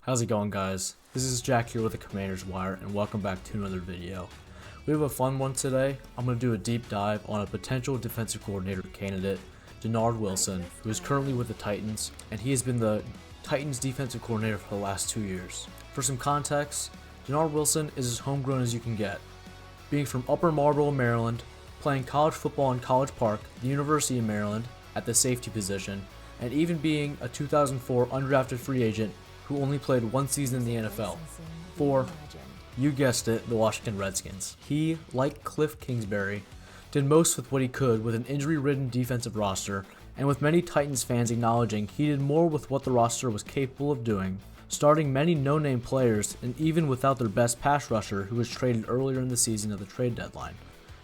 How's it going, guys? This is Jack here with the Commander's Wire, and welcome back to another video. We have a fun one today. I'm going to do a deep dive on a potential defensive coordinator candidate, Dennard Wilson, who is currently with the Titans, and he has been the Titans defensive coordinator for the last 2 years. For some context, Dennard Wilson is as homegrown as you can get. Being from Upper Marlboro, Maryland, playing college football in College Park, the University of Maryland, at the safety position, and even being a 2004 undrafted free agent who only played one season in the NFL for, you guessed it, the Washington Redskins. He, like Cliff Kingsbury, did most with what he could with an injury-ridden defensive roster, and with many Titans fans acknowledging he did more with what the roster was capable of doing, starting many no-name players and even without their best pass rusher who was traded earlier in the season at the trade deadline.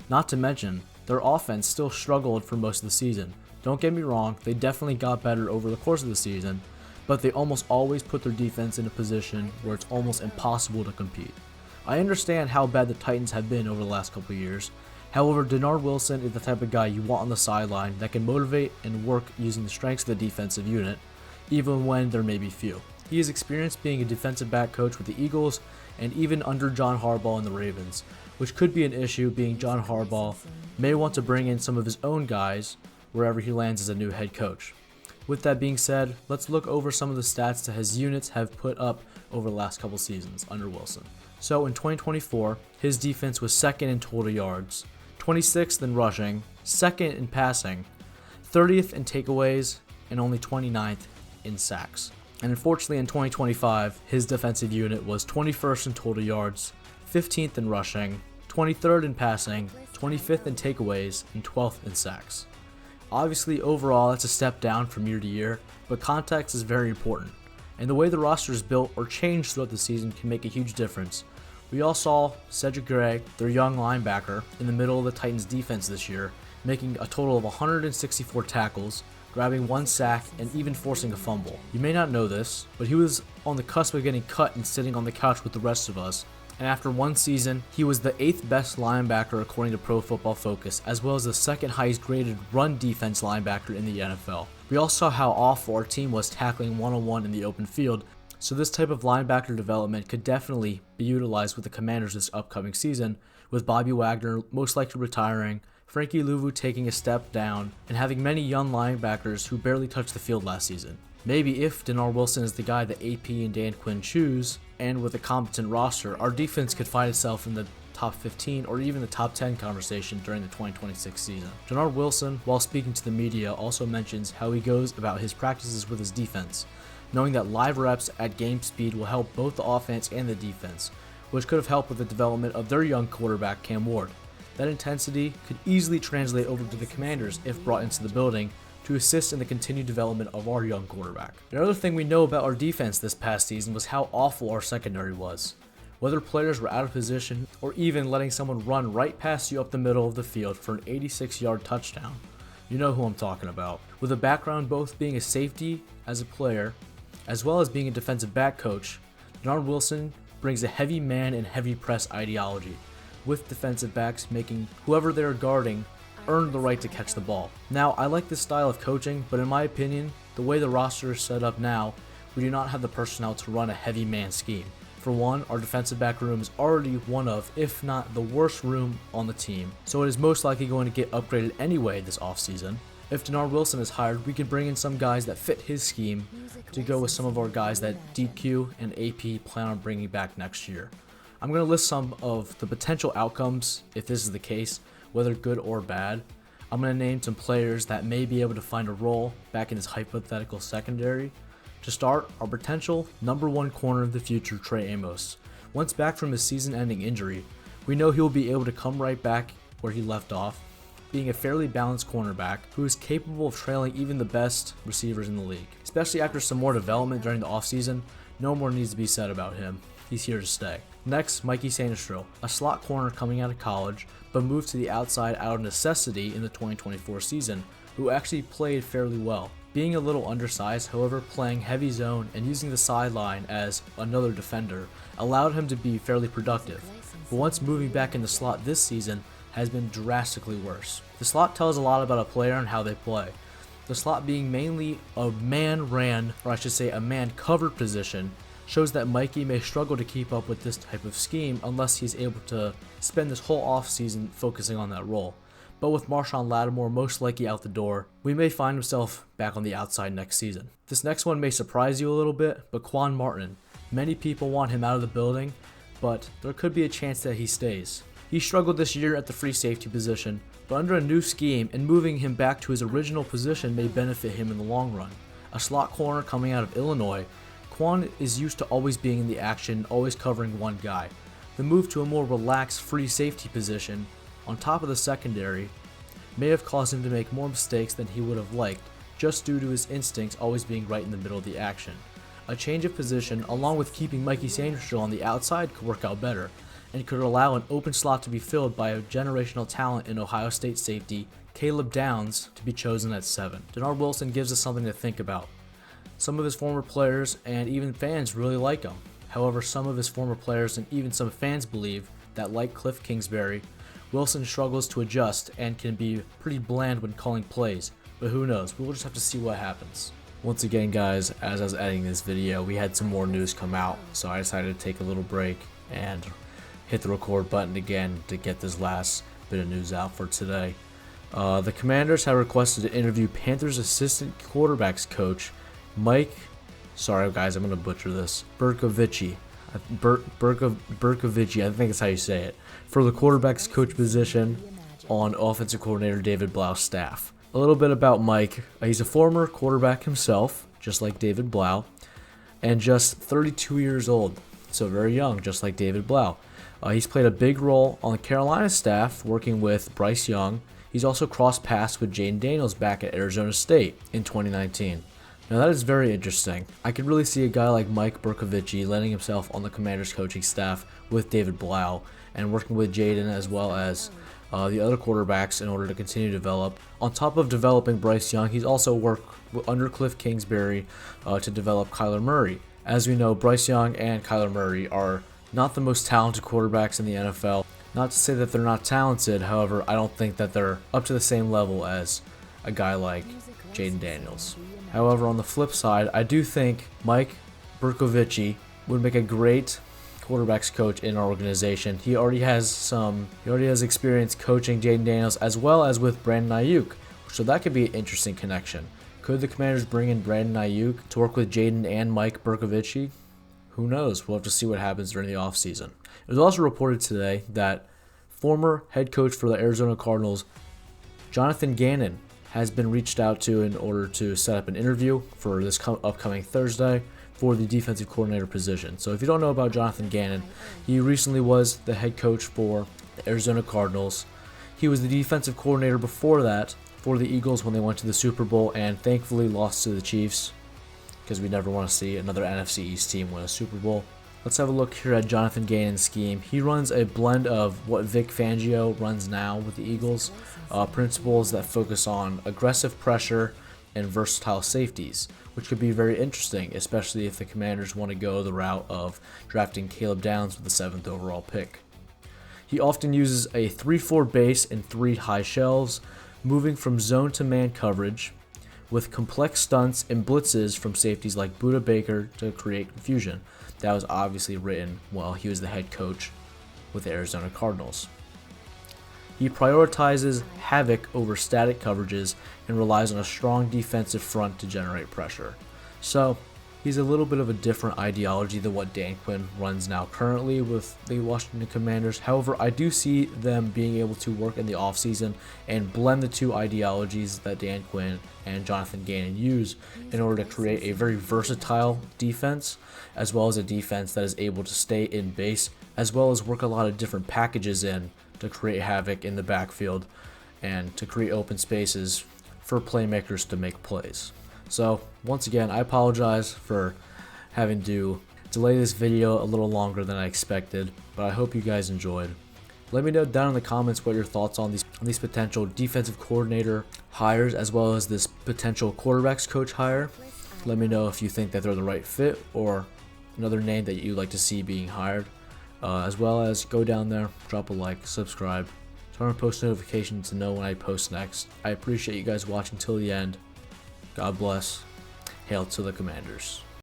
Not to mention, their offense still struggled for most of the season. Don't get me wrong, they definitely got better over the course of the season, but they almost always put their defense in a position where it's almost impossible to compete. I understand how bad the Titans have been over the last couple of years. However, Dennard Wilson is the type of guy you want on the sideline that can motivate and work using the strengths of the defensive unit, even when there may be few. He is experienced being a defensive back coach with the Eagles and even under John Harbaugh and the Ravens, which could be an issue being John Harbaugh may want to bring in some of his own guys wherever he lands as a new head coach. With that being said, let's look over some of the stats that his units have put up over the last couple seasons under Wilson. So in 2024, his defense was second in total yards, 26th in rushing, second in passing, 30th in takeaways, and only 29th in sacks. And unfortunately in 2025, his defensive unit was 21st in total yards, 15th in rushing, 23rd in passing, 25th in takeaways, and 12th in sacks. Obviously, overall, that's a step down from year to year, but context is very important, and the way the roster is built or changed throughout the season can make a huge difference. We all saw Cedric Gray, their young linebacker, in the middle of the Titans' defense this year, making a total of 164 tackles, grabbing one sack, and even forcing a fumble. You may not know this, but he was on the cusp of getting cut and sitting on the couch with the rest of us, and after one season, he was the 8th best linebacker according to Pro Football Focus, as well as the second highest graded run defense linebacker in the NFL. We all saw how awful our team was tackling one-on-one in the open field, so this type of linebacker development could definitely be utilized with the Commanders this upcoming season, with Bobby Wagner most likely retiring, Frankie Louvu taking a step down, and having many young linebackers who barely touched the field last season. Maybe if Dennard Wilson is the guy that AP and Dan Quinn choose, and with a competent roster, our defense could find itself in the top 15 or even the top 10 conversation during the 2026 season. Dennard Wilson, while speaking to the media, also mentions how he goes about his practices with his defense, knowing that live reps at game speed will help both the offense and the defense, which could have helped with the development of their young quarterback Cam Ward. That intensity could easily translate over to the Commanders if brought into the building to assist in the continued development of our young quarterback. Another thing we know about our defense this past season was how awful our secondary was. Whether players were out of position or even letting someone run right past you up the middle of the field for an 86-yard touchdown. You know who I'm talking about. With a background both being a safety as a player, as well as being a defensive back coach, Dennard Wilson brings a heavy man and heavy press ideology, with defensive backs making whoever they're guarding earn the right to catch the ball. Now, I like this style of coaching, but in my opinion, the way the roster is set up now, we do not have the personnel to run a heavy man scheme. For one, our defensive back room is already one of, if not the worst room on the team, so it is most likely going to get upgraded anyway this offseason. If Dennard Wilson is hired, we can bring in some guys that fit his scheme to go with some of our guys that DQ and AP plan on bringing back next year. I'm going to list some of the potential outcomes if this is the case, whether good or bad. I'm going to name some players that may be able to find a role back in his hypothetical secondary. To start, our potential number one corner of the future, Trey Amos. Once back from his season-ending injury, we know he will be able to come right back where he left off, being a fairly balanced cornerback who is capable of trailing even the best receivers in the league. Especially after some more development during the offseason, no more needs to be said about him. He's here to stay. Next, Mikey Sanistro, a slot corner coming out of college, but moved to the outside out of necessity in the 2024 season, who actually played fairly well. Being a little undersized, however, playing heavy zone and using the sideline as another defender allowed him to be fairly productive. But once moving back in the slot this season has been drastically worse. The slot tells a lot about a player and how they play. The slot being mainly a man-ran, or I should say a man-covered position, shows that Mikey may struggle to keep up with this type of scheme unless he's able to spend this whole offseason focusing on that role. But with Marshawn Lattimore most likely out the door, we may find himself back on the outside next season. This next one may surprise you a little bit, but Quan Martin. Many people want him out of the building, but there could be a chance that he stays. He struggled this year at the free safety position, but under a new scheme and moving him back to his original position may benefit him in the long run. A slot corner coming out of Illinois, Quan is used to always being in the action, always covering one guy. The move to a more relaxed free safety position on top of the secondary may have caused him to make more mistakes than he would have liked, just due to his instincts always being right in the middle of the action. A change of position, along with keeping Mikey Sanders on the outside, could work out better, and could allow an open slot to be filled by a generational talent in Ohio State safety, Caleb Downs, to be chosen at 7. Dennard Wilson gives us something to think about. Some of his former players and even fans really like him. However, some of his former players and even some fans believe that, like Cliff Kingsbury, Wilson struggles to adjust and can be pretty bland when calling plays, but who knows, we'll just have to see what happens. Once again guys, as I was editing this video, we had some more news come out, so I decided to take a little break and hit the record button again to get this last bit of news out for today. The Commanders have requested to interview Panthers assistant quarterbacks coach Mike, sorry guys, I'm going to butcher this, Berkovici, I think that's how you say it, for the quarterbacks coach position on offensive coordinator David Blau's staff. A little bit about Mike. He's a former quarterback himself, just like David Blau, and just 32 years old, so very young, just like David Blau. He's played a big role on the Carolina staff, working with Bryce Young. He's also crossed paths with Jaden Daniels back at Arizona State in 2019. Now that is very interesting. I could really see a guy like Mike Berkovici landing himself on the Commanders coaching staff with David Blau and working with Jaden as well as the other quarterbacks in order to continue to develop. On top of developing Bryce Young, he's also worked under Cliff Kingsbury to develop Kyler Murray. As we know, Bryce Young and Kyler Murray are not the most talented quarterbacks in the NFL. Not to say that they're not talented, however, I don't think that they're up to the same level as a guy like Jaden Daniels. However, on the flip side, I do think Mike Berkovici would make a great quarterbacks coach in our organization. He already has experience coaching Jaden Daniels as well as with Brandon Ayuk, so that could be an interesting connection. Could the Commanders bring in Brandon Ayuk to work with Jaden and Mike Berkovici? Who knows? We'll have to see what happens during the offseason. It was also reported today that former head coach for the Arizona Cardinals, Jonathan Gannon, has been reached out to in order to set up an interview for this upcoming Thursday for the defensive coordinator position. So if you don't know about Jonathan Gannon, he recently was the head coach for the Arizona Cardinals. He was the defensive coordinator before that for the Eagles when they went to the Super Bowl and thankfully lost to the Chiefs, because we never want to see another NFC East team win a Super Bowl. Let's have a look here at Jonathan Gannon's scheme. He runs a blend of what Vic Fangio runs now with the Eagles, principles that focus on aggressive pressure and versatile safeties, which could be very interesting, especially if the Commanders want to go the route of drafting Caleb Downs with the 7th overall pick. He often uses a 3-4 base and 3 high shells, moving from zone to man coverage, with complex stunts and blitzes from safeties like Budda Baker to create confusion. That was obviously written while he was the head coach with the Arizona Cardinals. He prioritizes havoc over static coverages and relies on a strong defensive front to generate pressure. So, he's a little bit of a different ideology than what Dan Quinn runs now currently with the Washington Commanders. However, I do see them being able to work in the offseason and blend the two ideologies that Dan Quinn and Jonathan Gannon use in order to create a very versatile defense, as well as a defense that is able to stay in base, as well as work a lot of different packages in to create havoc in the backfield and to create open spaces for playmakers to make plays. So, once again, I apologize for having to delay this video a little longer than I expected, but I hope you guys enjoyed. Let me know down in the comments what your thoughts on these potential defensive coordinator hires, as well as this potential quarterbacks coach hire. Let me know if you think that they're the right fit or another name that you'd like to see being hired. As well as go down there, drop a like, subscribe, turn on post notifications to know when I post next. I appreciate you guys watching till the end. God bless. Hail to the Commanders.